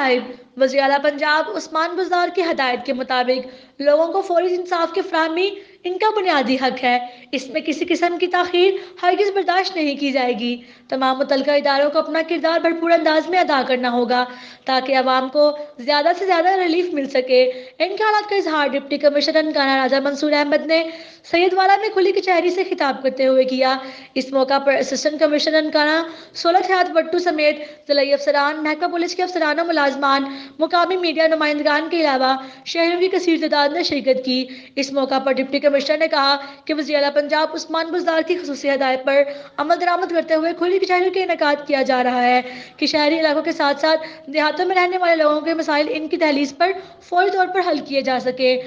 نائب وزیر اعلیٰ پنجاب عثمان بزدار کی ہدایت کے مطابق لوگوں کو فوری انصاف کی فراہمی ان کا بنیادی حق ہے۔ اس میں کسی قسم کی تاخیر ہرگز برداشت نہیں کی جائے گی۔ تمام متعلقہ اداروں کو اپنا کردار بھرپور انداز میں ادا کرنا ہوگا تاکہ عوام کو زیادہ سے زیادہ ریلیف مل سکے۔ ان خیالات کا اظہار ڈپٹی کمشنر انکانہ راجہ منصور احمد نے سید والا میں کھلی کچہری سے خطاب کرتے ہوئے کیا۔ اس موقع پر اسسٹنٹ کمشنر انکانہ سولت حیات بٹو سمیت ضلعی افسران، محکمہ پولیس کے افسران و ملازمان، مقامی میڈیا نمائندگان کے علاوہ شہریوں کی کثیر تعداد نے شرکت کی۔ اس موقع پر ڈپٹی کمشنر نے کہا کہ وزیر اعلیٰ پنجاب عثمان بزدار کی خصوصی ہدایت پر عمل درآمد کرتے ہوئے کھلی کچہریوں کا انعقاد کیا جا رہا ہے کہ شہری علاقوں کے ساتھ ساتھ دیہاتوں میں رہنے والے لوگوں کے مسائل ان کی دہلیز پر فوری طور پر حل کیے جا سکے۔